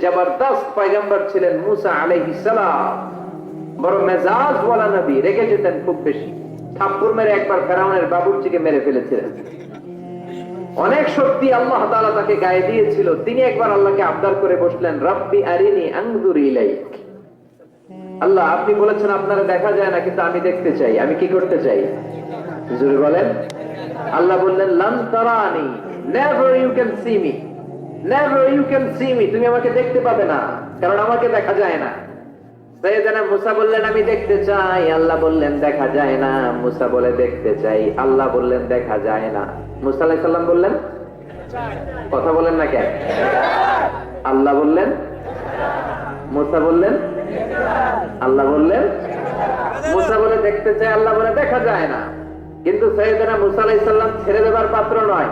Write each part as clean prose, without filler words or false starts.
জবরদস্ত পয়গম্বর ছিলেন মুসা আলাইহিস সালাম, বড় মেজাজওয়ালা নবী, রেগে যেতেন খুব বেশি। থাপ্পড় মেরে একবার ফেরাউনের বাবুর্চিকে মেরে ফেলেছিলেন। অনেক শক্তি আল্লাহ তাআলা তাকে গায়ে দিয়েছিল। তিনি একবার আল্লাহকে আবদার করে বসলেন, রব্বি আরিনি আনজুর ইলাইক। আল্লাহ, আপনি বলেছেন আপনারা দেখা যায় না, কিন্তু আমি দেখতে চাই। আমি কি করতে চাই? জোরে বলেন। আল্লাহ বললেন, লান তারানি, never you can see me, never you can see me. তুমি আমাকে দেখতে পাবে না, কারণ আমাকে দেখা যায় না। সাইয়েদনা মুসা বললেন, আমি দেখতে চাই। আল্লাহ বললেন, দেখা যায় না। মুসা বলে, দেখতে চাই। আল্লাহ বললেন, দেখা যায় না। মুসা আলাইহিস সালাম বললেন, কথা বলেন না কেন? আল্লাহ বললেন, মুসা বললেন, আল্লাহ বললেন। মুসা বলে দেখতে চাই, আল্লাহ বলে দেখা যায় না। কিন্তু সাইয়েদনা মুসা আলাইহিস সালাম ছেড়ে দেবার পাত্র নয়,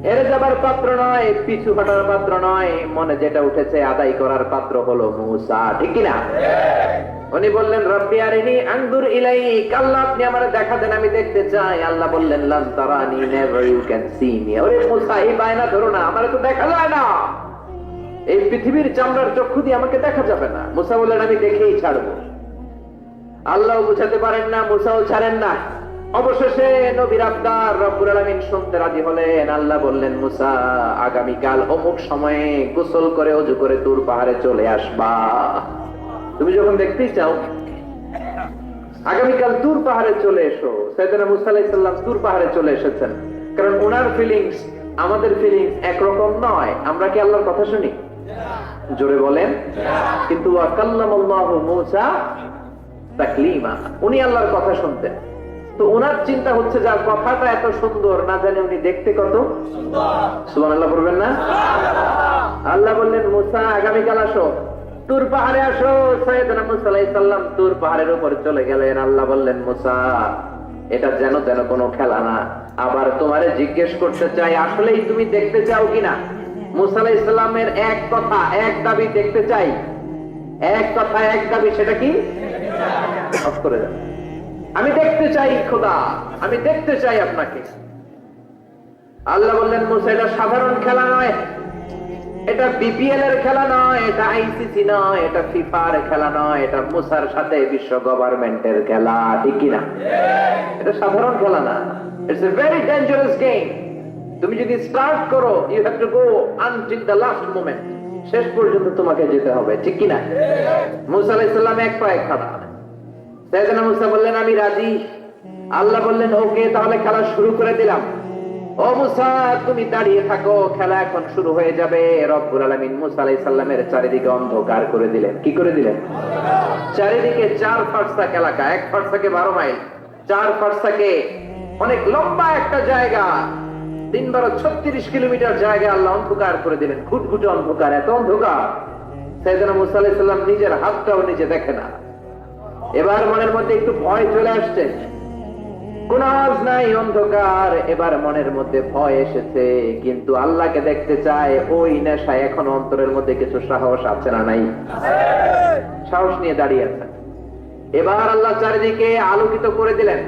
হেরে যাবার পাত্র নয়, পিছু হটার পাত্র নয়। মনে যেটা উঠেছে আদায় করার পাত্র হলো মুসা, ঠিক কিনা? উনি বললেন, রব্বি আরিনি আনজুর ইলাইক। আল্লাহ, আপনি আমারে দেখা দেন, আমি দেখতে চাই। আল্লাহ বললেন, লান তারানি, never you can see me. ওরে মুসা, এই বায়না ধরো না, আমারে তো দেখা যায় না। এই পৃথিবীর চামড়ার চক্ষু দিয়ে আমাকে দেখা যাবে না। মুসা বললেন, আমি দেখেই ছাড়বো। আল্লাহ বুঝাতে পারেন না, মুসাও ছাড়েন না। অবশেষে নবীর আবদার রব্বুল আলামিন শুনতে রাজি হলেন। আল্লাহ বললেন, মুসা, আগামীকাল অমুক সময়ে গোসল করে ওযু করে তুর পাহাড়ে চলে আসবা। তুমি যখন দেখতেই চাও, আগামীকাল তুর পাহাড়ে চলে এসো। সাইয়েদনা মুসা আলাইহিস সালাম তুর পাহাড়ে চলে এসেছেন, কারণ ওনার ফিলিংস আমাদের ফিলিংস একরকম নয়। আমরা কি আল্লাহর কথা শুনি? জোরে বলেন। কিন্তু ওয়া কাল্লামাল্লাহু মুসা তাকলিমা, উনি আল্লাহর কথা শুনতেন। তো ওনার চিন্তা হচ্ছে, যার কথাটা এত সুন্দর, না জানি উনি দেখতে কত সুন্দর। সুবহানাল্লাহ বলবেন না? আল্লাহ বললেন, মুসা, আগামীকাল আসো, তুর পাহাড়ে আসো। সাইয়েদনা মুসা আলাইহিস সালাম তুর পাহাড়ের উপর চলে গেলেন। আল্লাহ বললেন, মুসা, এটা যেন তেন কোনো খেলা না। আবার তোমারে জিজ্ঞেস করতে চাই, আসলেই তুমি দেখতে চাও কিনা? মুসা আলাইহিস সালামের এক কথা এক দাবি, দেখতে চাই। এক কথা এক দাবি, সেটা কি? অফ করে দেন। আমি দেখতে চাই খোদা, আমি দেখতে চাই আপনাকে। আল্লাহ বললেন, মুসা, এটা সাধারণ খেলা নয়, এটা বিপিএল এর খেলা নয়, এটা আইসিসি নয়, এটা ফিফার খেলা নয়, এটা মুসার সাথে বিশ্ব গভর্নমেন্টের খেলা, ঠিক কিনা? এটা সাধারণ খেলা না। It's a very dangerous game. তুমি যদি স্টার্ট করো, you have to go until the last moment. শেষ পর্যন্ত তোমাকে যেতে হবে, ঠিক কিনা? মুসা আলাইহিস সালাম এক পা এক খাড়া। সাইয়েদনা মুসা বললেন, আমি রাজি। আল্লাহ বললেন, ওকে, তাহলে খেলা শুরু করে দিলাম। ও মুসা, তুমি দাঁড়িয়ে থাকো, খেলা এখন শুরু হয়ে যাবে। রব্বুল আলামিন মুসা আলাইহিস সালামের চারিদিকে অন্ধকার করে দিলেন। কি করে দিলেন? চারিদিকে 4 ফারসাক এলাকা, এক ফারসাকে 12 মাইল, 4 ফারসাকে অনেক লম্বা একটা জায়গা, 3 × 36 কিলোমিটার জায়গা আল্লাহ অন্ধকার করে দিলেন। ঘুটঘুটে অন্ধকার, এত অন্ধকার সাইয়েদনা মুসা আলাইহিস সালাম নিজের হাতটাও নিজে দেখে না। এবার মনের মধ্যে একটু ভয় চলে আসছে। কোন আওয়াজ নাই, অন্ধকার। এবার মনের মধ্যে ভয় এসেছে, কিন্তু আল্লাহকে দেখতে চায়। ওই নেশায় এখন অন্তরের মধ্যে কিছু সাহস আছে না নাই? সাহস নিয়ে দাঁড়িয়ে আছে। এবার আল্লাহ চারিদিকে আলোকিত করে দিলেন।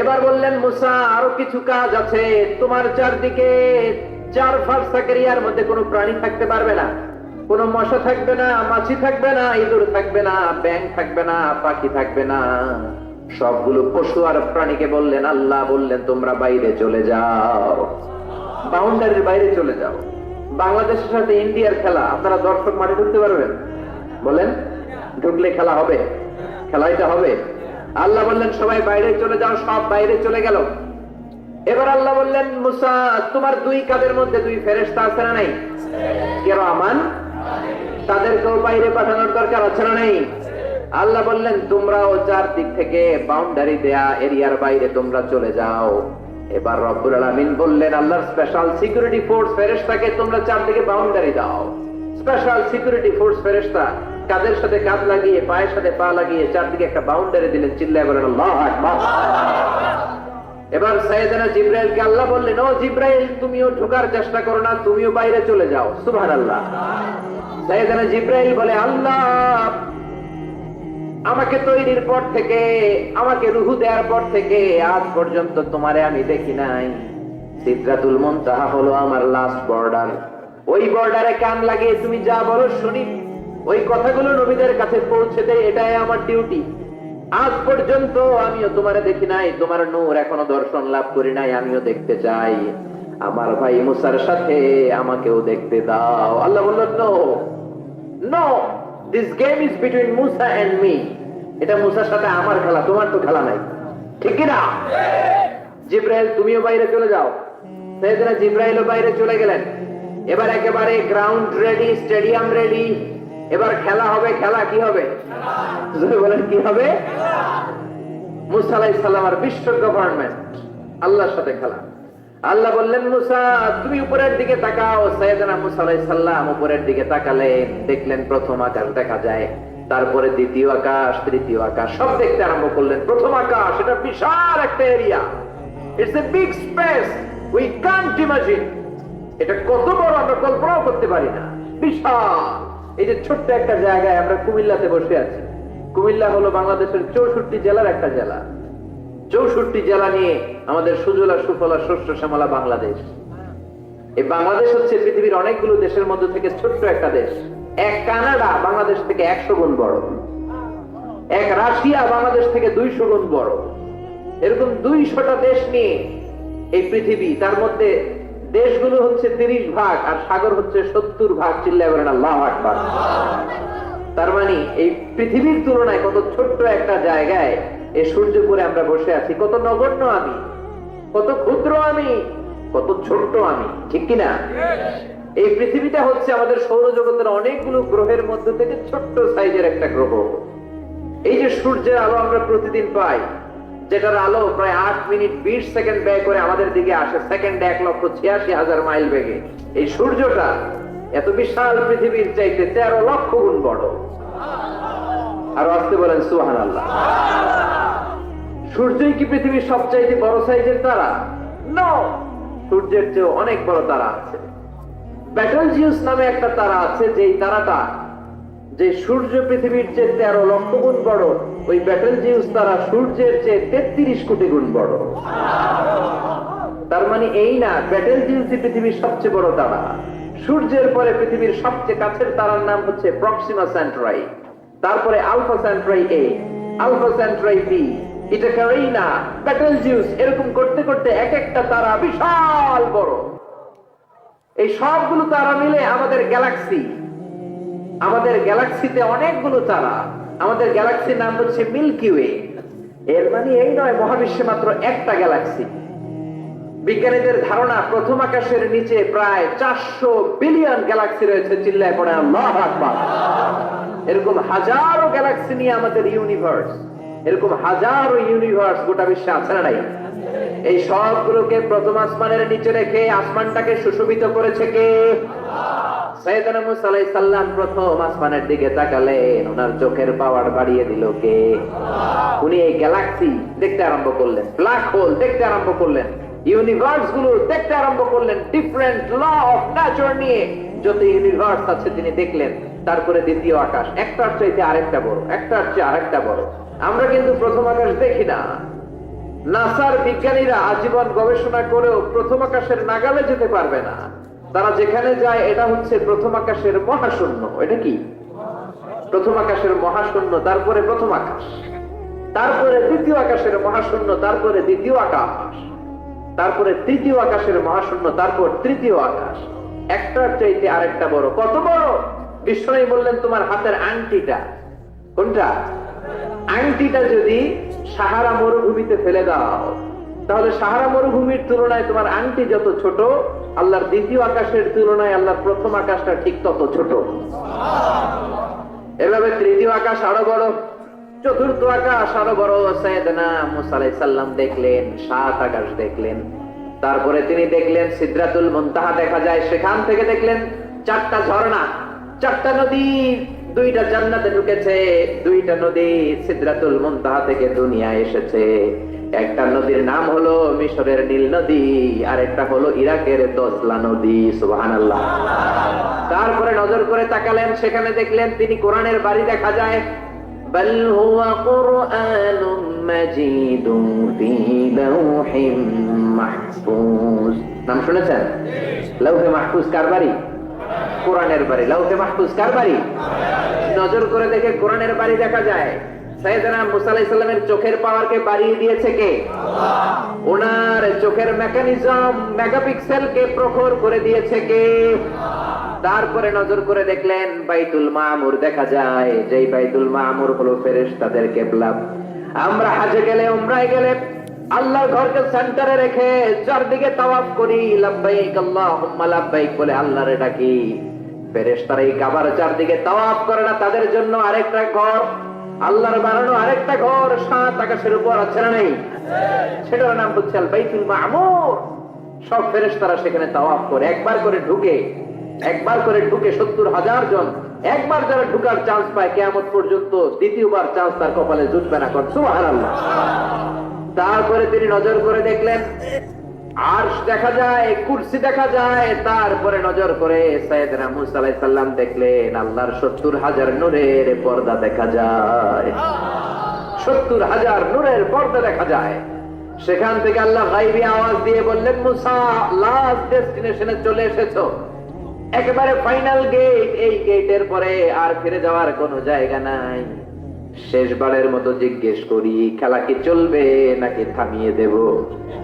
এবার বললেন, মুসা, আরো কিছু কাজ আছে। তোমার চারদিকে 4 ফারসাক এরিয়ার মধ্যে কোনো প্রাণী থাকতে পারবে না। কোনো মশা থাকবে না, মাছি থাকবে না, ইঁদুর থাকবে না, ব্যাঙ থাকবে না, পাখি থাকবে না। সবগুলো পশু আর প্রাণীকে বললেন, আল্লাহ বললেন, তোমরা বাইরে চলে যাও, বাউন্ডারির বাইরে চলে যাও। বাংলাদেশের সাথে ইন্ডিয়ার খেলা, আপনারা দর্শক মাঠে ঢুকতে পারবেন? বলেন, ঢুকলে খেলা হবে, খেলাইটা হবে। আল্লাহ বললেন, সবাই বাইরে চলে যাও। সব বাইরে চলে গেল। এবার আল্লাহ বললেন, মুসা, তোমার 2 কাঁধের মধ্যে 2 ফেরেশতা আছে না নাই? কিরামান, তাদেরকেও বাইরে পাঠানোর দরকার আছে না নাই? আল্লাহ বললেন, তোমরাও 4 দিক থেকে বাউন্ডারি দেয়া এরিয়ার বাইরে তোমরা চলে যাও। এবার রব্বুল আলামিন বললেন, আল্লাহর স্পেশাল সিকিউরিটি ফোর্স ফেরেশতাকে তোমরা 4 দিকে বাউন্ডারি দাও। স্পেশাল সিকিউরিটি ফোর্স ফেরেশতা কাঁধের সাথে কাঁধ লাগিয়ে, পায়ের সাথে পা লাগিয়ে 4 দিকে একটা বাউন্ডারি দিলেন। চিল্লায়ে বলেন, আল্লাহু আকবার। এবার সাইয়েদনা জিবরাইলকে আল্লাহ বললেন, ও জিবরাইল, তুমিও ঢোকার চেষ্টা করো না, তুমিও বাইরে চলে যাও। সুবহানাল্লাহ। সাইয়েদনা জিবরাইল বলে, আল্লাহ, আমাকে তৈরির পর থেকে, আমাকে রূহ দেওয়ার পর থেকে আজ পর্যন্ত তোমারে আমি দেখি নাই। সিদরাতুল মুনতাহা হলো আমার লাস্ট বর্ডার। ওই বর্ডারে কান লাগিয়ে তুমি যা বলো শুনি, ওই কথাগুলো নবীদের কাছে পৌঁছে দেয়, এটাই আমার ডিউটি। আজ পর্যন্ত আমিও তোমারে দেখি নাই, তোমার নূর এখনো দর্শন লাভ করি নাই, আমিও দেখতে চাই। আমার ভাই মুসার সাথে আমাকেও দেখতে দাও। আল্লাহ বললেন no no, this game is between Musa and me. এটা মুসার সাথে আমার খেলা, তোমার তো খেলা নাই, ঠিক কি না? জিব্রাইল তুমিও বাইরে চলে যাও। সাইয়েদনা জিব্রাইলও বাইরে চলে গেলেন। এবার একেবারে গ্রাউন্ড রেডি, স্টেডিয়াম রেডি, এবার খেলা হবে। খেলা কি হবে? বলেন কি হবে? মুসা আলাইহিস সালাম আর বিশ্ব গভর্নমেন্ট, আল্লাহর সাথে খেলা। আল্লাহ বললেন মুসা তুমি উপরের দিকে তাকাও। সাইয়েদনা মুসা আলাইহিস সালাম উপরের দিকে তাকালেন, দেখলেন প্রথম আকাশ দেখা যায়, তারপরে দ্বিতীয় আকাশ, তৃতীয় আকাশ, সব দেখতে আরম্ভ করলেন। প্রথম আকাশ, এটা বিশাল একটা area, it's a big space, we can't imagine. এটা কত বড় আমরা কল্পনাও করতে পারি না, বিশাল। এই যে ছোট্ট একটা জায়গায় আমরা কুমিল্লাতে বসে আছি। কুমিল্লা হলো বাংলাদেশের 64 জেলার একটা জেলা। 64 জেলা নিয়ে আমাদের সুজলা সুফলা শস্য শ্যামলা বাংলাদেশ। এই বাংলাদেশ হচ্ছে পৃথিবীর অনেকগুলো দেশের মধ্যে থেকে ছোট্ট একটা দেশ। এক কানাডা বাংলাদেশ থেকে 100 গুণ বড়, এক রাশিয়া বাংলাদেশ থেকে 200 গুণ বড়। এরকম 200টা দেশ নিয়ে এই পৃথিবী, তার মধ্যে দেশগুলো হচ্ছে 30 ভাগ আর সাগর হচ্ছে 70 ভাগ। চিল্লায় বলেন আল্লাহু আকবার। তার মানে এই পৃথিবীর তুলনায় কত ছোট্ট একটা জায়গায় এই সূর্যপুরে আমরা বসে আছি। কত নগণ্য আমি, কত ক্ষুদ্র আমি, কত ছোট্ট আমি, ঠিক কিনা? এই পৃথিবীটা হচ্ছে আমাদের সৌরজগতের অনেকগুলো গ্রহের মধ্যে থেকে ছোট্ট সাইজের একটা গ্রহ। এই যে সূর্যের আলো আমরা প্রতিদিন পাই, যেটার আলো প্রায় 8 মিনিট 20 সেকেন্ড ব্যয় করে আমাদের দিকে আসে, সেকেন্ডে 1,86,000 মাইল বেগে। এই সূর্যটা এত বিশাল পৃথিবীর চাইতে 13 লক্ষ গুণ বড়। আর আসতে বলেন সুবহানাল্লাহ। সূর্যই কি পৃথিবীর সবচাইতে বড় সাইজের তারা? নো, সূর্যের চেয়ে অনেক বড় তারা আছে। ব্যাটেলজিউস নামে একটা তারা আছে, যেই তারাটা, যে সূর্য পৃথিবীর চেয়ে 13 লক্ষ গুণ বড়, ওই ব্যাটেলজিউস তারা সূর্যের চেয়ে 33 কোটি গুণ বড়। তার মানে এই না ব্যাটেলজিউসই পৃথিবীর সবচেয়ে বড় তারা। সূর্যের পরে পৃথিবীর সবচেয়ে কাছের তারার নাম হচ্ছে প্রক্সিমা সেন্টরাই, তারপরে আলফা সেন্টরাই এ, আলফা সেন্টরাই বি, এটা ক্যারিনা, ব্যাটেলজিউস, এরকম করতে করতে এক একটা তারা বিশাল বড়। এই সবগুলো তারা মিলে আমাদের গ্যালাক্সি। আমাদের গ্যালাক্সিতে অনেকগুলো তারা। আমাদের গ্যালাক্সির নাম হচ্ছে মিল্কি ওয়ে। এর মানে এই নয় মহাবিশ্বে মাত্র একটা গ্যালাক্সি। বিজ্ঞানীদের ধারণা প্রথম আকাশের নিচে প্রায় 400 বিলিয়ন গ্যালাক্সি রয়েছে। চিল্লায় পড়ে আল্লাহু আকবার। এরকম হাজারো গ্যালাক্সি নিয়ে আমাদের ইউনিভার্স, এরকম হাজারো ইউনিভার্স গোটা বিশ্বে আছে না নাই? এই সবগুলোকে প্রথম আসমানের নিচে রেখে আসমানটাকে সুশোভিত করেছে কে? সাইয়েদনা মুসা আলাইহিস সালাম প্রথম আসমানের দিকে তাকালেন, ওনার চোখের পাওয়ার বাড়িয়ে দিল কে? উনি এই গ্যালাক্সি দেখতে আরম্ভ করলেন, ব্ল্যাক হোল দেখতে আরম্ভ করলেন, ইউনিভার্স গুলো দেখতে আরম্ভ করলেন, ডিফারেন্ট ল অফ নেচার নিয়ে যত ইউনিভার্স আছে তিনি দেখলেন। তারপরে দ্বিতীয় আকাশ, একটার চাইতে আরেকটা বড়, একটার চেয়ে আরেকটা বড়। আমরা কিন্তু প্রথম আকাশ দেখি না। নাসার বিজ্ঞানীরা আজীবন গবেষণা করেও প্রথম আকাশের নাগালে যেতে পারবে না। তারা যেখানে যায় এটা হচ্ছে প্রথম আকাশের মহাশূন্য। এটা কি? প্রথম আকাশের মহাশূন্য, তারপরে প্রথম আকাশ, তারপরে দ্বিতীয় আকাশের মহাশূন্য, তারপরে দ্বিতীয় আকাশ, তারপরে তৃতীয় আকাশের মহাশূন্য, তারপর তৃতীয় আকাশ। একটার চাইতে আরেকটা বড়। কত বড়? বিশ্বনবী বললেন তোমার হাতের আংটিটা, কোনটা? আংটিটা যদি সাহারা মরুভূমিতে ফেলে দাও, তাহলে সাহারা মরুভূমির তুলনায় তোমার আংটি যত ছোট, আল্লাহর দ্বিতীয় আকাশের তুলনায় আল্লাহর প্রথম আকাশটা ঠিক তত ছোট। এভাবে তৃতীয় আকাশ আরো বড়, চতুর্থ আকাশ আরো বড়। সাইয়েদনা মুসা আলাইহিস সালাম দেখলেন 7 আকাশ দেখলেন। তারপরে তিনি দেখলেন সিদরাতুল মুনতাহা দেখা যায়, সেখান থেকে দেখলেন 4টা ঝর্ণা, 4টা নদী, 2টা জান্নাতে ঢুকেছে, 2টা নদী সিদরাতুল মুনতাহা থেকে দুনিয়ায় এসেছে। একটা নদীর নাম হলো মিশরের নীল নদী, আর একটা হলো ইরাকের দজলা নদী। সুবহানাল্লাহ। তারপরে নজর করে তাকালেন, সেখানে দেখলেন তিনি কোরআনের বাড়ি দেখা যায়। বাল হুয়া কুরআনুম মাজিদুন ফি লাওহিম মাহফুজ। নাম শুনেছেন? লাওহে মাহফুজ কার বাড়ি? কোরআনের বাড়ি। লাউহে মাহফুজ কার বাড়ি? নজর করে দেখে কোরআনের বাড়ি দেখা যায়। সাইয়েদনা মুসা আলাইহিস সালামের চোখের পাওয়ারকে বাড়িয়ে দিয়েছে কে? ওনার চোখের মেকানিজম মেগাপিক্সেলকে প্রখর করে দিয়েছে কে? তারপরে নজর করে দেখলেন বাইতুল মামুর দেখা যায়, যেই বাইতুল মামুর হলো ফেরেশতাদের কিবলা। আমরা হজে গেলে, উমরায় গেলে আল্লাহর ঘরকে সেন্টারে রেখে চারদিকে তাওয়াফ করি, লাব্বাইক আল্লাহুম্মা লাব্বাইক বলে আল্লাহরে ডাকি। ফেরেশতারা এই কাবার চারদিকে তাওয়াফ করে না, তাদের জন্য আরেকটা ঘর, আল্লাহর বানানো আরেকটা ঘর 7 আকাশের উপর আছে না নেই? সেটার নাম হচ্ছে আল বাইতুল মামুর। সব ফেরেশতারা সেখানে তাওয়াফ করে, একবার করে ঢুকে 70,000 জন। একবার যারা ঢুকার চান্স পায় কিয়ামত পর্যন্ত দ্বিতীয়বার চান্স তার কপালে জুটবে না। কর সুবহানাল্লাহ। তারপরে তিনি নজর করে দেখলেন আরশ দেখা যায়, কুরসি দেখা যায়। তারপরে নজর করে সাইয়েদনা মুসা আলাইহিস সালাম দেখলেন আল্লাহর 70,000 নূরের পর্দা দেখা যায়। 70,000 নূরের পর্দা দেখা যায়। সেখান থেকে আল্লাহ গায়বী আওয়াজ দিয়ে বললেন, মুসা লাস্ট ডেস্টিনেশনে চলে এসেছো, একেবারে ফাইনাল গেট। এই গেটের পরে আর ফিরে যাওয়ার কোনো জায়গা নাই। শেষবারের মতো জিজ্ঞেস করি, খেলা কি চলবে নাকি থামিয়ে দেব?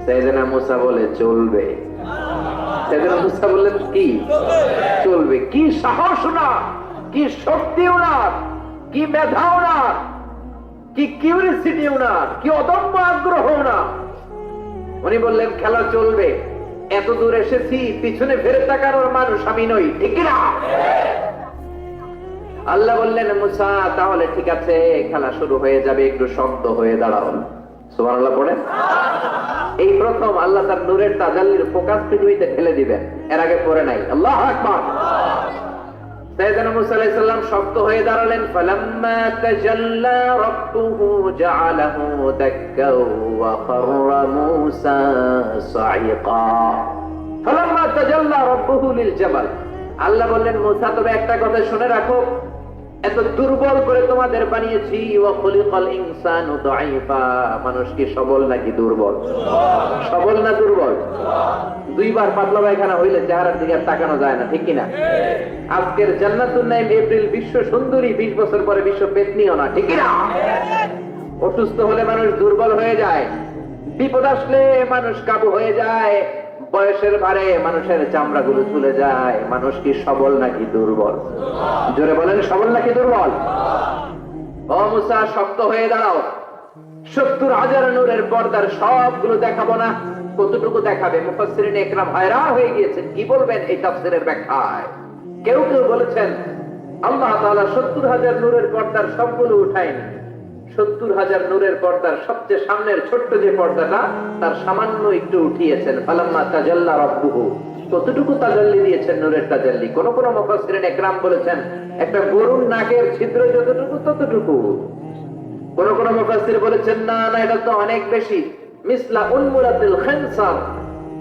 সাইয়েদনা মুসা বলে চলবে। সাইয়েদনা মুসা বললেন কি চলবে? কি সাহস না, কি শক্তি ওনার, কি মেধা ওনার, কি কিউরিসিটি ওনার, কি অদম্য আগ্রহ ওনার। উনি বললেন খেলা চলবে। এত দূর এসেছি, পিছনে ফিরে তাকানোর মানুষ আমি নই, ঠিক না? আল্লাহ বললেন মুসা তাহলে ঠিক আছে, খেলা শুরু হয়ে যাবে, একটু শক্ত হয়ে দাঁড়াও। সুবহানাল্লাহ পড়েন। এই প্রথম আল্লাহ তার নূরের তাজাল্লির ফোকাস পৃথিবীতে ঠেলে দিবেন, এর আগে পড়ে নাই। আল্লাহু আকবার। সাইয়েদনা মুসা আলাইহিস সালাম শক্ত হয়ে দাঁড়ালেন। ফালাম্মা তাজাল্লা রাব্বুহু জাআলাহু দাক্কা ওয়া খাররা মুসা সাইকা। ফালাম্মা তাজাল্লা রাব্বুহু লিল জাবাল। আল্লাহ বললেন মুসা তবে একটা কথা শুনে রাখো, এত দুর্বল করে তোমাদের বানিয়েছি। ওয়া খুলিকাল ইনসানু দাঈফা। মানুষ কি সবল নাকি দুর্বল? সবল না দুর্বল? দুইবার পাতলা পায়খানা হইলে চেহারার দিকে তাকানো যায় না, ঠিক কিনা? আজকের জান্নাতুন নাইম এপ্রিল বিশ্ব সুন্দরী, 20 বছর পরে বিশ্ব পেতনিও না, ঠিক কিনা? অসুস্থ হলে মানুষ দুর্বল হয়ে যায়, বিপদ আসলে মানুষ কাবু হয়ে যায়, বয়সের ভারে মানুষের চামড়াগুলো চলে যায়। মানুষ কি সবল নাকি দুর্বল? জোরে বলেন, সবল নাকি দুর্বল? ও মুসা শক্ত হয়ে দাঁড়াও। 70,000 নূরের পর্দার সবগুলো দেখাবো না, কতটুকু দেখাবে? মুফাসসিরিন ইকরাম হয়রান হয়ে গিয়েছেন, কি বলবেন এই তাফসীরের ব্যাখ্যায়। কেউ কেউ বলেছেন আল্লাহ তাআলা 70,000 নূরের পর্দার সবগুলো উঠায়নি। 70,000 নূরের পর্দার সবচেয়ে সামনের ছোট্ট যে পর্দাটা, তার সামান্য একটু উঠিয়েছেন। ফালাম্মা তাজাল্লা রাব্বুহু। কতটুকু তাজাল্লি দিয়েছেন নূরের তাজাল্লি? কোন কোন মুফাসসিরিন ইকরাম বলেছেন একটা গরুর নাকের ছিদ্র যতটুকু ততটুকু। কোন কোন মুফাসসির বলেছেন না না, এটা তো অনেক বেশি। মিসলা উনমুলাতিল খিনসার।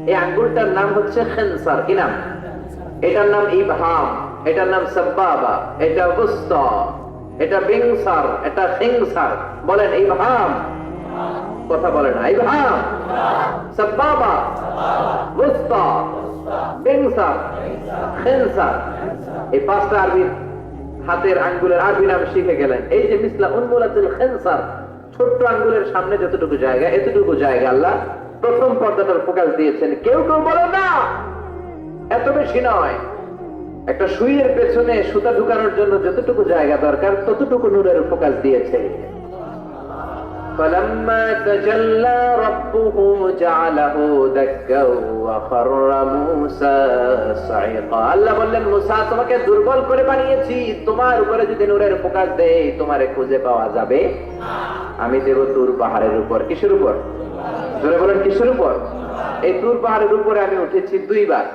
এই আঙ্গুলটার নাম হচ্ছে খিনসার। কি নাম? এটার নাম ইবহাম, এটার নাম সাব্বাবা, এটা বুসতা, এটা বিংসার, এটা খিনসার। বলেন ইবহাম, কথা বলে না। ইবহাম, সাব্বাবা, বুসতা, বিংসার, খিনসার। এই 5টা আরবি হাতের আঙ্গুলের আরবি নাম শিখে গেলেন। এই যে মিসলা উনমুলাতিল খিনসার, ছোট্ট আঙ্গুলের সামনে যতটুকু জায়গা, এতটুকু জায়গা আল্লাহ প্রথম পর্দাটার ফোকাস দিয়েছেন। কেউ কেউ বলে না এত বেশি নয়, একটা সুইয়ের পেছনে সুতা ঢুকানোর জন্য যতটুকু জায়গা দরকার ততটুকু নূরের ফোকাস দিয়েছে। فلما تجلى ربه جعله دكا وخر موسى صعقا। আল্লাহ বললেন মুসা তোমাকে দুর্বল করে বানিয়েছি, তোমার উপরে যদি নূরের ফোকাস দেই তোমারে খুঁজে পাওয়া যাবে। আমি দেব তুর পাহাড়ের উপর। কিসের উপর? জোরে বলেন কিসের উপর? এই তুর পাহাড়ের উপরে আমি উঠেছি 2 বার।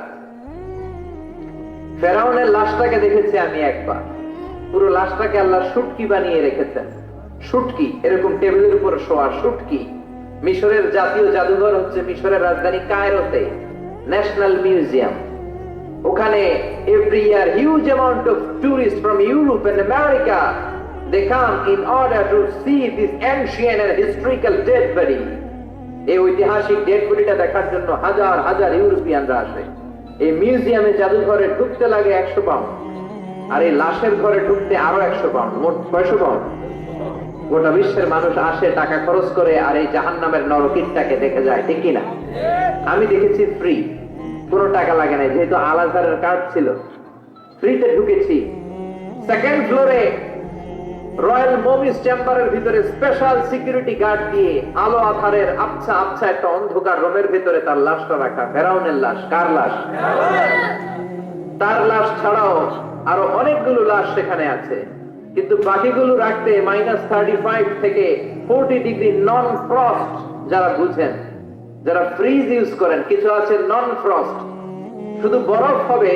ফেরাউনের লাশটাকে দেখেছি আমি একবার। পুরো লাশটাকে আল্লাহ শুটকি বানিয়ে রেখেছেন। শুটকি, এরকম টেবিলের উপর শোয়া শুটকি। মিশরের জাতীয় জাদুঘর হচ্ছে মিশরের রাজধানী কায়রোতে, ন্যাশনাল মিউজিয়াম। ওখানে every year huge amount of tourist from Europe and America they come in order to see this ancient and historical dead body. এই ঐতিহাসিক ডেড বডিটা দেখার জন্য হাজার হাজার ইউরোপিয়ানরা আসে। এই মিউজিয়ামে জাদুঘরে ঢুকতে লাগে 100 পাউন্ড, আর এই লাশের ঘরে ঢুকতে আরো 100 পাউন্ড, মোট 600 পাউন্ড। গোটা বিশ্বের মানুষ আসে টাকা খরচ করে আর এই জাহান্নামের নরকিটটাকে দেখে যায়, ঠিক কিনা? আমি দেখেছি ফ্রি, কোনো টাকা লাগে না, যেহেতু আল আজহারের কার্ড ছিল, ফ্রিতে ঢুকেছি। সেকেন্ড ফ্লোরে রয়্যাল মমিস চেম্বারের ভিতরে স্পেশাল সিকিউরিটি গার্ড দিয়ে আলো আধারের আবছা আবছা একটা অন্ধকার রুমের ভিতরে তার লাশটা রাখা। ফেরাউনের লাশ। কার লাশ? তার লাশ ছাড়াও আরো অনেকগুলো লাশ সেখানে আছে, কিন্তু বাকিগুলো রাখতে -35 থেকে 40 ডিগ্রি নন ফ্রস্ট। যারা বুঝেন, যারা ফ্রিজ ইউজ করেন, কিছু আছে নন ফ্রস্ট, শুধু বরফ হবে,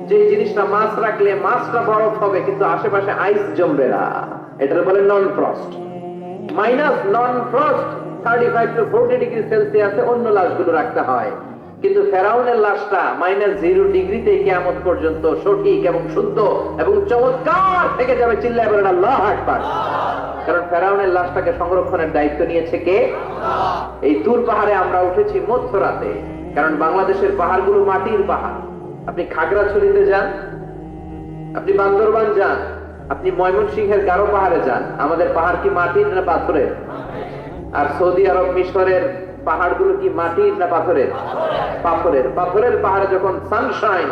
যে জিনিসটা মাছ রাখলে মাছটা বরফ হবে কিন্তু আশেপাশে আইস জমবে না, এটা বলে non frost. Non frost 35 to 40 degree সেলসিয়াসে অন্য লাশগুলো রাখতে হয়, কিন্তু ফেরাউনের লাশটা -0 ডিগ্রিতে কিয়ামত পর্যন্ত সঠিক এবং শুদ্ধ এবং চমৎকার থেকে যাবে। চিল্লায় বলেন আল্লাহু আকবার। কারণ ফেরাউনের লাশটাকে সংরক্ষণের দায়িত্ব নিয়েছে কে? এই তুর পাহাড়ে আমরা উঠেছি মধ্যরাতে, কারণ বাংলাদেশের পাহাড়গুলো মাটির পাহাড়। আপনি খাগড়াছড়িতে যান, আপনি বান্দরবান যান, আপনি ময়মনসিংহের গারো পাহাড়ে যান, আমাদের পাহাড় কি মাটির না পাথরের? আর সৌদি আরব মিশরের পাহাড়গুলো কি মাটির না পাথরের? পাথরের। পাথরের পাহাড়ে যখন সানশাইন,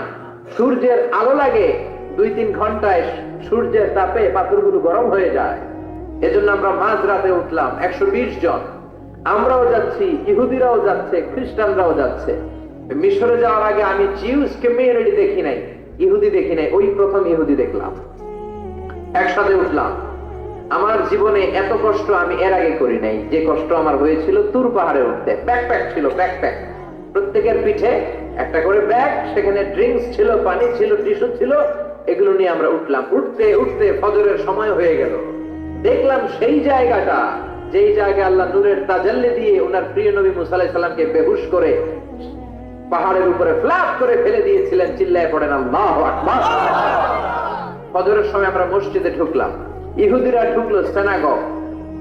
সূর্যের আলো লাগে, 2-3 ঘন্টায় সূর্যের তাপে পাথরগুলো গরম হয়ে যায়। এজন্য আমরা মাঝরাতে উঠলাম, 120 জন। আমরাও যাচ্ছি, ইহুদিরাও যাচ্ছে, খ্রিস্টানরাও যাচ্ছে। মিশরে যাওয়ার আগে আমি জিউস কমিউনিটি দেখি নাই, ইহুদি দেখি নাই, ওই প্রথম ইহুদি দেখলাম। একসাথে উঠলাম। আমার জীবনে এত কষ্ট আমি এর আগে করি নাই, যে কষ্ট আমার হয়েছিল তুর পাহাড়ে উঠতে। ব্যাকপ্যাক ছিল, ব্যাকপ্যাক, প্রত্যেকের পিঠে একটা করে ব্যাগ, সেখানে ড্রিঙ্কস ছিল, পানি ছিল, টিস্যু ছিল, এগুলো নিয়ে আমরা উঠলাম। উঠতে উঠতে ফজরের সময় হয়ে গেল। দেখলাম সেই জায়গাটা, যেই জায়গায় আল্লাহ নূরের তাজাল্লি দিয়ে ওনার প্রিয় নবী মুসা আলাইহিস সালামকে বেহুশ করে পাহাড়ের উপরে ফ্ল্যাট করে ফেলে দিয়েছিলেন। চিল্লায় পড়েন আল্লাহু আকবার। ফজরের সময় আমরা মসজিদে ঢুকলাম। ইহুদিরা ঢুকলো সিনাগগ,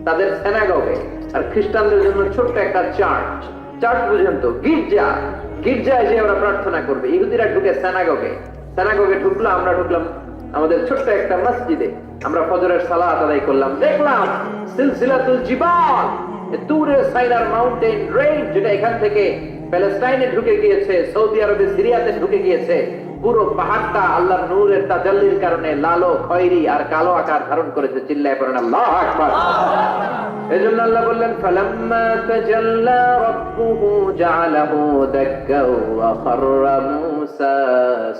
তাদের সিনাগগে, আর খ্রিস্টানদের জন্য ছোট্ট একটা চার্চ। চার্চ বুঝেন তো? গির্জা। গির্জায় যে আমরা প্রার্থনা করবে। ইহুদিরা ঢুকে সিনাগগে। সিনাগগে ঢুকলো, আমরা ঢুকলাম আমাদের ছোট্ট একটা মসজিদে। আমরা ফজরের সালাত আদায় করলাম। দেখলাম সিলসিলাতুল জিবাল, তুরে সাইনার মাউন্টেন রেঞ্জ, যেটা এখান থেকে প্যালেস্টাইনে ঢুকে গিয়েছে, সৌদি আরবে, সিরিয়াতে ঢুকে গিয়েছে। পুরো পাহাড়টা আল্লাহর নূরের তাজাল্লির কারণে লালো, খয়েরি আর কালো আকার ধারণ করেছে। চিল্লায় পড়েন আল্লাহু আকবার। এজন্য আল্লাহ বললেন ফালাম্মা তাজাল্লা রাব্বুহু জাআলাহু দাক্কা ওয়া খাররা মূসা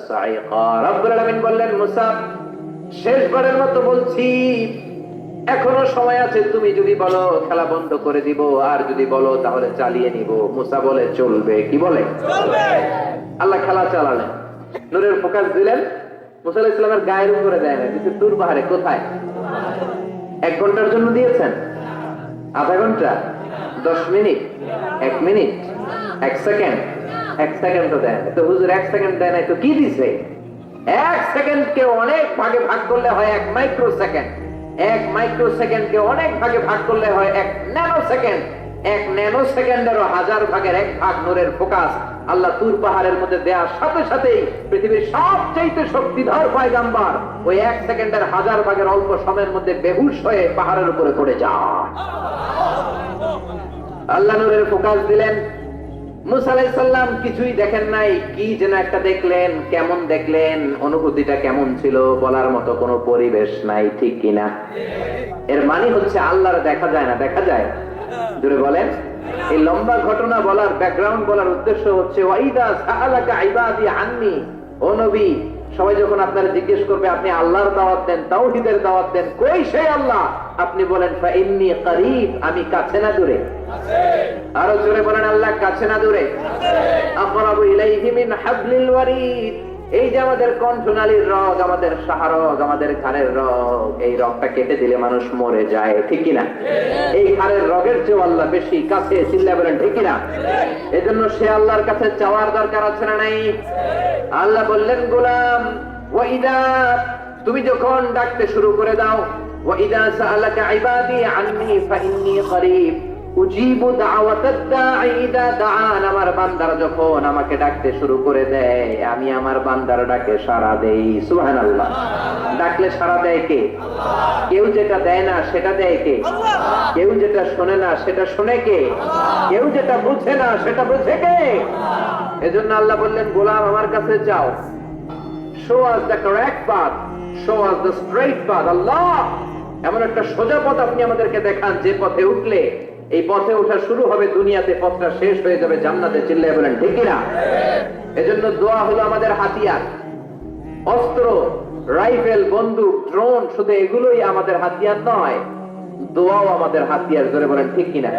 সাইকা। রব্বুল আলামিন বললেন, মুসা, শেষবারের মতো বলছি, এখনো সময় আছে, তুমি যদি বলো খেলা বন্ধ করে দিব, আর যদি বলো তাহলে চালিয়ে নিব। মুসা বলে চলবে। কি বলে? চলবে। আল্লাহ খেলা চালালেন, নূরের ফোকাস দিলেন। মুসা আলাইহিস সালামের গায়ের উপরে দেয় না, কিন্তু তুর পাহাড়ে। কোথায়? 1 ঘন্টার জন্য দিয়েছেন, আধা ঘন্টা, 10 মিনিট, 1 মিনিট, 1 সেকেন্ড। 1 সেকেন্ড তো দেয় না। তো হুজুর 1 সেকেন্ড দেয় নাই তো কি দিছে? 1 সেকেন্ডকে অনেক ভাগে ভাগ করলে হয় 1 মাইক্রো সেকেন্ড। 1 মাইক্রো সেকেন্ডকে অনেক ভাগে ভাগ করলে হয় 1 ন্যানো সেকেন্ড। 1 ন্যানো সেকেন্ডেরও 1000 ভাগের 1 ভাগ নূরের ফোকাস আল্লাহ তুর পাহাড়ের মধ্যে দেওয়ার সাথে সাথেই পৃথিবীর সবচেয়ে শক্তিধর পয়গাম্বর ওই 1 সেকেন্ডের 1000 ভাগের অল্প সময়ের মধ্যে বেহুশ হয়ে পাহাড়ের উপরে পড়ে যায়। আল্লাহ নূরের ফোকাস দিলেন। মুসা আলাইহিস সালাম কিছুই দেখেন নাই, কি যেন একটা দেখলেন। কেমন দেখলেন? অনুভূতিটা কেমন ছিল? বলার মতো কোনো পরিবেশ নাই, ঠিক কিনা? এর মানে হচ্ছে আল্লাহর দেখা যায় না, দেখা যায়? জোরে বলেন। এই লম্বা ঘটনা বলার, ব্যাকগ্রাউন্ড বলার উদ্দেশ্য হচ্ছে ওয়াইদা সাআলাকা ইবাদি আন্নি, ও নবী, সবাই যখন আপনারা জিজ্ঞেস করবে, আপনি আল্লাহর দাওয়াত দেন, তাওহীদের দাওয়াত দেন, কই সেই আল্লাহ? আপনি বলেন ফা ইন্নী করিব, আমি কাছে না দূরে? আরো জোরে বলেন, আল্লাহ কাছে না দূরে? আকরাবু ইলাইহি মিন হাবলিল ওয়ারিদ। এই যে আমাদের কণ্ঠনালীর রগ, আমাদের সাহারগ, আমাদের ঘাড়ের রগ, এই রগটা কেটে দিলে মানুষ মরে যায়, ঠিক কিনা? এই ঘাড়ের রগের চেয়ে আল্লাহ বেশি কাছে। চিল্লায় বলেন ঠিক কিনা? এজন্য সে আল্লাহর কাছে চাওয়ার দরকার আছে না নাই? আল্লাহ বললেন, গোলাম, ওয়াইদা, তুমি যখন ডাকতে শুরু করে দাও, ওয়াইদা সাআলাকা ইবাদি আন্নী ফা ইন্নী করিব, উজিবু দাওয়াতাদ দাঈ ইযা দাআন, আমার বান্দারা যখন আমাকে ডাকতে শুরু করে দেয় আমি আমার বান্দার ডাকে সাড়া দেই। সুবহানাল্লাহ। ডাকলে সাড়া দেয় কে? কেউ যেটা দেয় না সেটা দেয় কে? কেউ যেটা শোনে না সেটা শোনে কে? কেউ যেটা বুঝে না সেটা বুঝে কে? এজন্য আল্লাহ বললেন, গোলাম আমার কাছে যাও, show us the correct path, show us the straight path. আল্লাহ, এমন একটা সোজা পথ আপনি আমাদেরকে দেখান যে পথে উঠলে এই পথে ওঠা শুরু হবে দুনিয়াতে, পথটা শেষ হয়ে যাবে জান্নাতে। চিল্লায় বলেন ঠিক কিনা? এজন্য দোয়া হলো আমাদের হাতিয়ার। অস্ত্র, রাইফেল, বন্দুক, ড্রোন, শুধু এগুলোই আমাদের হাতিয়ার নয়, দোয়াও আমাদের হাতিয়ার। জোরে বলেন ঠিক কিনা?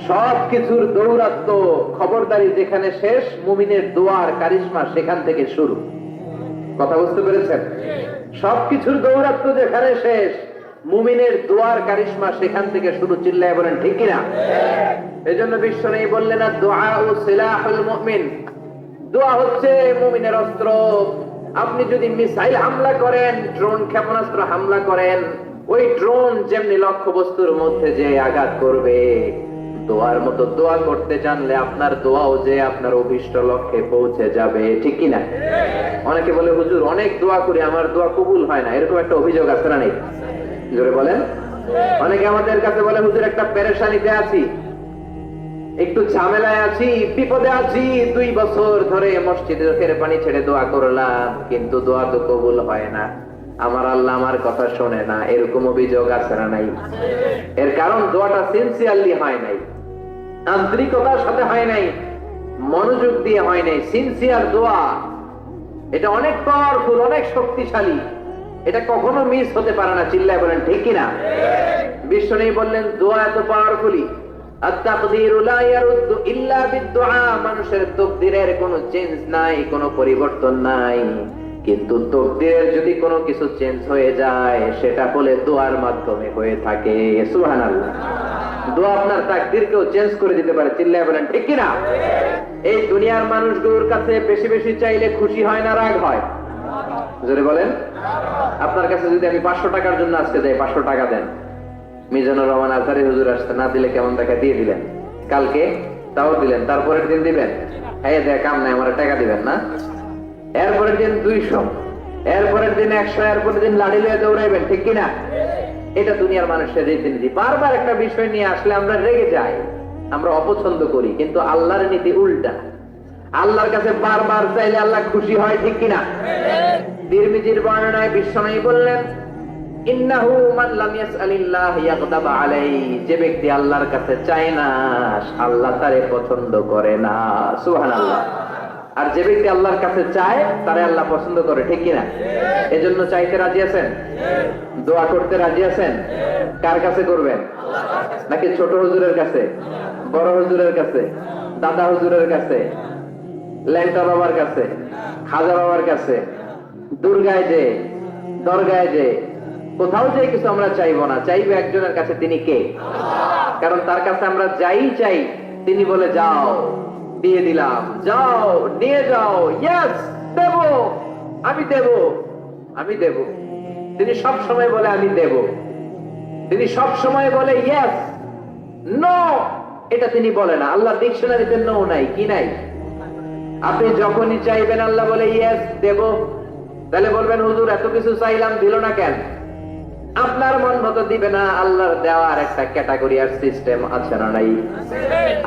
সবকিছুর দৌরাত্ম, খবরদারি যেখানে শেষ, মুমিনের দোয়ার কারিশমা সেখান থেকে শুরু। কথা বুঝতে পেরেছেন? সবকিছুর দৌরাত্ম যেখানে শেষ, মুমিনের দোয়ার কারিশমা সেখান থেকে শুরু। চিল্লায় বলেন ঠিক কিনা? এজন্য বিশ্বনবী বললেন, দুআউ সিলাহুল মুমিন, দোয়া হচ্ছে মুমিনের অস্ত্র। আপনি যদি মিসাইল হামলা করেন, ড্রোন ক্ষেপণাস্ত্র হামলা করেন, ওই ড্রোন যেমনি লক্ষ্য বস্তুর মধ্যে যে আঘাত করবে, দোয়ার মতো দোয়া করতে জানলে আপনার দোয়াও যে আপনার অভিষ্ট লক্ষ্যে পৌঁছে যাবে। ঠিক কিনা? অনেকে বলে, হুজুর অনেক দোয়া করি আমার দোয়া কবুল হয় না, এরকম একটা অভিযোগ আছে না নেই? জোরে বলেন। অনেকে আমাদের কাছে বলে, হুজুর একটা পেরেশানিতে আছি, একটু ঝামেলায় আছি, বিপদে আছি, 2 বছর ধরে মসজিদে চোখের পানি ছেড়ে দোয়া করলাম কিন্তু দোয়া তো কবুল হয় না, আমার আল্লাহ আমার কথা শোনে না, এরকম অভিযোগ আছে না নাই? এর কারণ দোয়াটা সিনসিয়ারলি হয় নাই, আন্তরিকতার সাথে হয় নাই, মনোযোগ দিয়ে হয় নাই। সিনসিয়ার দোয়া এটা অনেক পাওয়ারফুল, অনেক শক্তিশালী, এটা কখনো মিস হতে পারে না। চিল্লায় বলেন ঠিক কিনা? বিশ্বনবী বললেন, দোয়া এত পাওয়ারফুলি, আত-তাকদীরু লা ইয়ারুদ্দু ইল্লা বিদ-দুআ, মানুষের তাকদীরের কোনো চেঞ্জ নাই, কোনো পরিবর্তন নাই, কিন্তু তাকদীরের যদি কোনো কিছু চেঞ্জ হয়ে যায় সেটা বলে দোয়ার মাধ্যমে হয়ে থাকে। সুবহানাল্লাহ। দোয়া আপনার তাকদীরকেও চেঞ্জ করে দিতে পারে। চিল্লায় বলেন ঠিক কিনা? এই দুনিয়ার মানুষগুলোর কাছে বেশি বেশি চাইলে খুশি হয় না রাগ হয়? জোরে বলেন। আপনার কাছে যদি আমি 500 টাকার জন্য আজকে যাই, 500 টাকা দেন, মিজানুর রহমান আজহারি হুজুর আসতে, না দিলে কেমন টাকা দিয়ে দিলেন, কালকে তাও দিলেন, তারপরের দিন দিবেন, হ্যাঁ দেখ কাম নাই আমার টাকা দিবেন না, এরপরের দিন 200, এরপরের দিন 100, এরপরের দিন লাঠি লিয়ে দৌড়াইবেন। ঠিক কিনা? এটা দুনিয়ার মানুষের রীতিনীতি। বারবার একটা বিষয় নিয়ে আসলে আমরা রেগে যাই, আমরা অপছন্দ করি, কিন্তু আল্লাহর নীতি উল্টা। আল্লাহর কাছে বারবার চাইলে আল্লাহ খুশি হয়। ঠিক কিনা? তিরমিজির বর্ণনায় বিশ্বনবী বললেন, ইন্নাহু মান লাম ইয়াসআলিল্লাহ ইয়াগদাব আলাইহি, যে ব্যক্তি আল্লাহর কাছে চায় না আল্লাহ তারে পছন্দ করে না। সুবহানাল্লাহ। আর যে ব্যক্তি আল্লাহর কাছে চায় তারে আল্লাহ পছন্দ করে। ঠিক কিনা? এজন্য চাইতে রাজি আছেন? দোয়া করতে রাজি আছেন? কার কাছে করবেন? নাকি ছোট হুজুরের কাছে, বড় হুজুরের কাছে, দাদা হুজুরের কাছে, ল্যাংটা বাবার কাছে, খাজা বাবার কাছে, দুর্গায় যে, দরগায় যে, কোথাও যে কিছু আমরা চাইবো না, চাইবো একজনের কাছে। তিনি কে? কারণ তার কাছে আমরা যাই চাই তিনি বলে, যাও দিয়ে দিলাম, যাও নিয়ে যাও, ইয়েস দেব, আমি দেব, আমি দেব। তিনি সব সময় বলে আমি দেব, তিনি সব সময় বলে ইয়েস, নো এটা তিনি বলে না। আল্লাহ ডিকশনারিতে নো নাই, কি নাই? আপনি যখনই চাইবেন আল্লাহ বলে ইয়েস দেব, তাহলে বলবেন, হুজুর এত কিছু চাইলাম দিল না কেন? আপনার মন মতো দিবে না। আল্লাহর দেওয়ার একটা ক্যাটাগরি আর সিস্টেম আছে না নাই?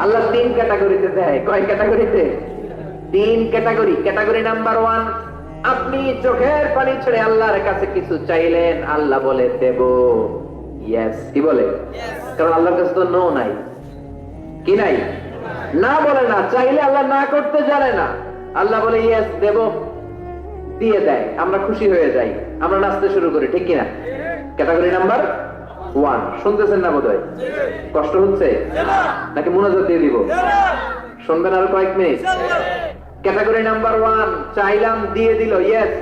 আল্লাহ 3 ক্যাটাগরিতে দেয়। কয় ক্যাটাগরিতে? 3 ক্যাটাগরি। ক্যাটাগরি নাম্বার 1, আপনি চোখের পানি ছেড়ে আল্লাহর কাছে কিছু চাইলেন, আল্লাহ বলে দেব, ইয়েস। কি বলে? কারণ আল্লাহর কাছে তো নো নাই, কি নাই? না বলে না। চাইলে আল্লাহ না করতে জানে না, আল্লাহ বলে ইয়েস দেব, দিয়ে দেয়, আমরা খুশি হয়ে যাই, আমরা নাচতে শুরু করি। ঠিক কিনা? Category number 1। শুনতেছেন না বোধহয়? কষ্ট হচ্ছে নাকি মনোযোগ দিয়ে দিব? শুনবেন আরো কয়েক মিনিট। ক্যাটাগরি নাম্বার 1, চাইলাম দিয়ে দিল, ইয়েস।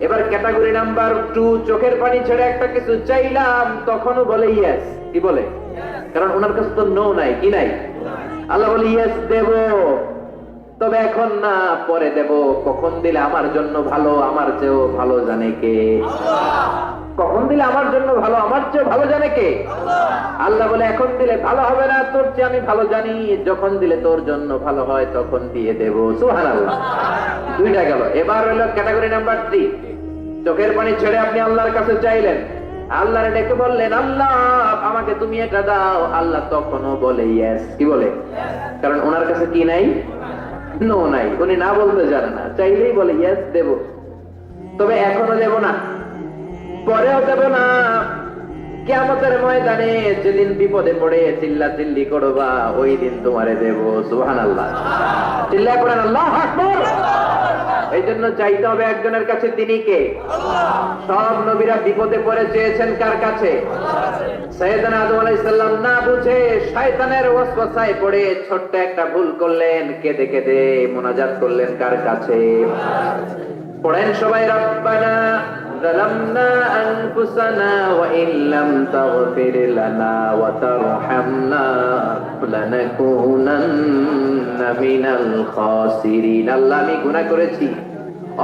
এবার ক্যাটাগরি নাম্বার 2, চোখের পানি ছেড়ে একটা কিছু চাইলাম, তখনও বলে ইয়েস। কি বলে? কারণ ওনার কাছে তো নো নাই, কি নাই? আল্লাহ বলে ইয়েস দেব, তবে এখন না, পরে দেব। কখন দিলে আমার জন্য ভালো, আমার চেয়েও ভালো জানে কে? কখন দিলে আমার জন্য ভালো, আমার চেয়ে ভালো জানে কে? আল্লাহ বলে এখন দিলে ভালো হবে না, তোর চেয়ে আমি ভালো জানি, যখন দিলে তোর জন্য ভালো হয় তখন দিয়ে দেবো। সুবহানাল্লাহ। দুইটা গেল। এবার হলো ক্যাটাগরি নাম্বার 3। চোখের পানি ছেড়ে আপনি আল্লাহর কাছে চাইলেন, আল্লাহরে ডেকে বললেন, আল্লাহ আমাকে তুমি এটা দাও। আল্লাহ তখনও বলে ইয়েস। কি বলে? কারণ ওনার কাছে কি নাই? নো নাই। উনি না বলতে জানে না, চাইলেই বলে ইয়েস দেব। তবে এখনো দেব না, পরেও দেব না। কিয়ামতের ময়দানে যেদিন বিপদে পড়ে চিল্লা চিল্লি করবা, ওই দিন তোমারে দেব। সুবহানাল্লাহ। চিল্লায় পড়েন আল্লাহু আকবার। এই জন্য চাইতে হবে একজনের কাছে, তিনি কে? সব নবীরা বিপদে পড়ে চেয়েছেন কার কাছে? সাইয়েদনা আদম আলাইহিস সালাম না বুঝে শয়তানের ওয়াসওয়াসায় পড়ে ছোট্ট একটা ভুল করলেন, কেঁদে কেঁদে মুনাজাত করলেন কার কাছে? পড়েন সবাই, রব্বানা যালামনা আনফুসানা ওয়া ইল্লাম তাগফির লানা ওয়া তারহামনা লানাকুনান্না মিনাল খাসিরিন। আল্লাহ আমি গুনাহ করেছি,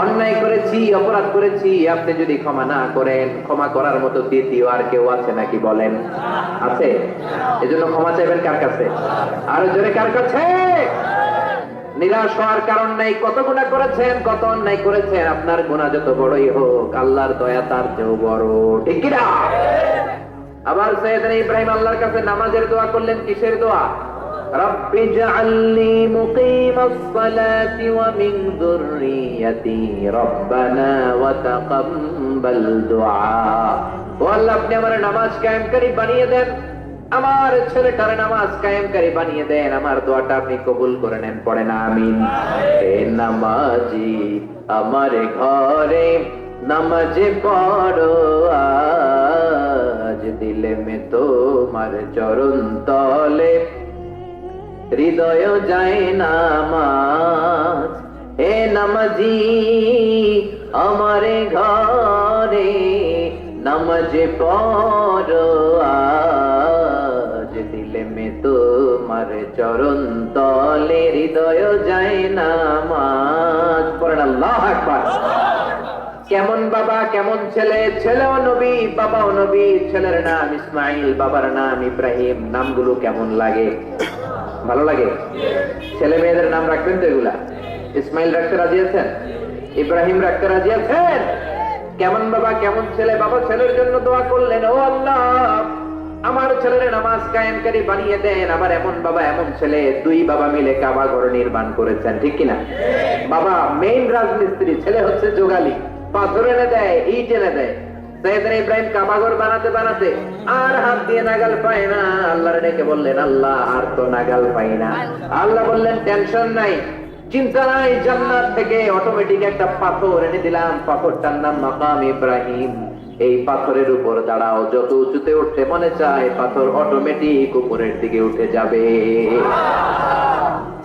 অন্যায় করেছি, অপরাধ করেছি, আপনি যদি ক্ষমা না করেন, ক্ষমা করার মতো দ্বিতীয় আর কেউ আছে নাকি বলেন? আছে? এজন্য ক্ষমা চাইবেন কার কাছে? আরো জোরে কার কাছে? নিরাশ হওয়ার কারণ নাই। কত গুনাহ করেছেন, কত অন্যায় করেছেন, আপনার গুনাহ যত বড়ই হোক, আল্লাহর দয়া তার চেয়েও বড়। ঠিক কি না? আবার সাইয়েদনা ইব্রাহিম আল্লাহর কাছে নামাজের দোয়া করলেন। কিসের দোয়া? রব্বি জাআলনি মুকিমাস সালাতি ওয়া মিন যুররিয়াতি রব্বানা ওয়া তাকাব্বাল দুআ। ও আল্লাহ, আপনি আমার নামাজ কায়েমকারী বানিয়ে দেন, আমার ছেলেটার নামাজ কায়েমকারী বানিয়ে দেন, আমার দোয়াটা আপনি কবুল করে নেন। পড়েন আমিন। হে নামাজি আমার ঘরে নামাজে পড়ো আজ, দিলে মে তোমার চরণ তলে হৃদয় যায় নামাজ। হে নামাজি আমার ঘরে নামাজে পড়ো আজ, দিলে মে তোমার চরণ তলে হৃদয় যায় নামাজ। পড়েন আল্লাহু আকবার। কেমন বাবা, কেমন ছেলে? ছেলেও নবী, বাবাও নবী। ছেলের নাম ইসমাইল, বাবার নাম ইব্রাহিম। নামগুলো কেমন লাগে? ভালো লাগে? ছেলে মেয়েদের নাম রাখবেন তো এগুলা? ইসমাইল রাখতে রাজি আছেন? ইব্রাহিম রাখতে রাজি আছেন? কেমন বাবা, কেমন ছেলে? বাবা ছেলের জন্য দোয়া করলেন, ও আল্লাহ আমার ছেলের নামাজ কায়েমকারী বানিয়ে দেন। আবার এমন বাবা, এমন ছেলে, দুই বাবা মিলে কাবা ঘর নির্মাণ করেছেন। ঠিক কিনা? বাবা মেইন রাজমিস্ত্রি, ছেলে হচ্ছে যোগালী, পাথর এনে দেয়, ইট এনে দেয়। সাইয়েদনা ইব্রাহিম কাবাঘর বানাতে বানাতে আর হাত দিয়ে নাগাল পায় না। আল্লাহর ডেকে বললেন, আল্লাহ আর তো নাগাল পাই না। আল্লাহ বললেন, টেনশন নাই, চিন্তা নাই, জান্নাত থেকে অটোমেটিক একটা পাথর এনে দিলাম, পাথরটার নাম মাকাম ইব্রাহিম। এই পাথরের উপর দাঁড়াও, যত উঁচুতে উঠতে মনে চায় পাথর অটোমেটিক উপরের দিকে উঠে যাবে।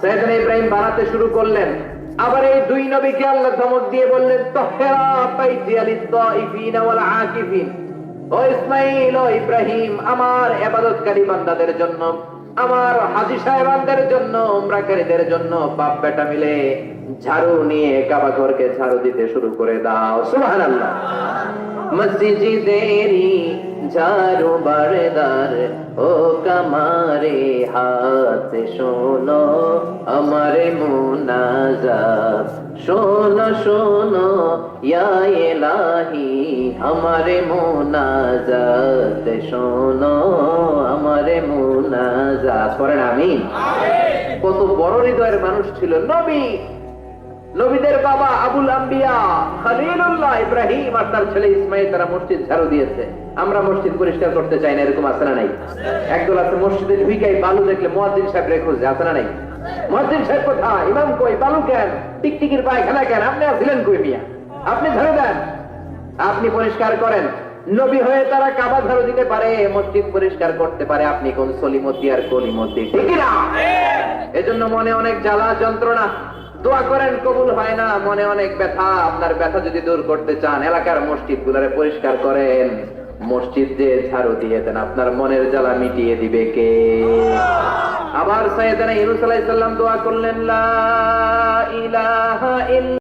সাইয়েদনা ইব্রাহিম বানাতে শুরু করলেন। আবার এই দুই নবীকে আল্লাহ ধমক দিয়ে বললেন, তাহরা বাইতিয়া লিত-তাইফিনা ওয়াল আকিফিন। ও ইসমাইল, ও ইব্রাহিম, আমার ইবাদতকারী বান্দাদের জন্য, আমার হাজী সাহেবানদের জন্য, উমরাকারীদের জন্য বাপ বেটা মিলে ঝাড়ু নিয়ে কাবা ঘরকে ঝাড়ু দিতে শুরু করে দাও। সুবহানাল্লাহ। মসজিদেরি ঝাড়ু বারদার ও কামারে হাত শোনো আমারে মুনাজাত, শোনো শোনো ইয়া ইলাহি আমারে মুনাজাত, শোনো আমারে মুনাজাত। করেন আমিন। কত বড় হৃদয়ের মানুষ ছিল নবী, নবীদের বাবা আবুল আম্বিয়া খলিলুল্লাহ ইব্রাহিম আর তার ছেলে ইসমাইল, তারা মসজিদ ঝাড়ু দিয়েছে। আমরা মসজিদ পরিষ্কার করতে চাই না, এরকম আছে না নাই? একদল আছে মসজিদে ঢুকাই বালু দেখলে মুয়াজ্জিন সাহেব রেখে আছে না নাই? মুয়াজ্জিন সাহেব কোথায়? ইমাম কই? বালু কেন? টিকটিকির পায়খানা কেন? আপনি আসলেন কই মিয়া? আপনি ঝাড়ু দেন, আপনি পরিষ্কার করেন। নবী হয়ে তারা কাবা ঝাড়ু দিতে পারে, মসজিদ পরিষ্কার করতে পারে, আপনি কোন সলিমতি আর কলিমতি? ঠিক না? এজন্য মনে অনেক জ্বালা যন্ত্রণা, দোয়া করেন কবুল হয় না, মনে অনেক ব্যথা। আপনার ব্যথা যদি দূর করতে চান, এলাকার মসজিদ গুলারে পরিষ্কার করেন, মসজিদ যে ঝাড়ু দিয়ে দেন, আপনার মনের জ্বালা মিটিয়ে দিবে কে? আবার সাইয়েদনা ইউনূস আলাইহিস সালাম দোয়া করলেন, লা ইলাহা ইল্লা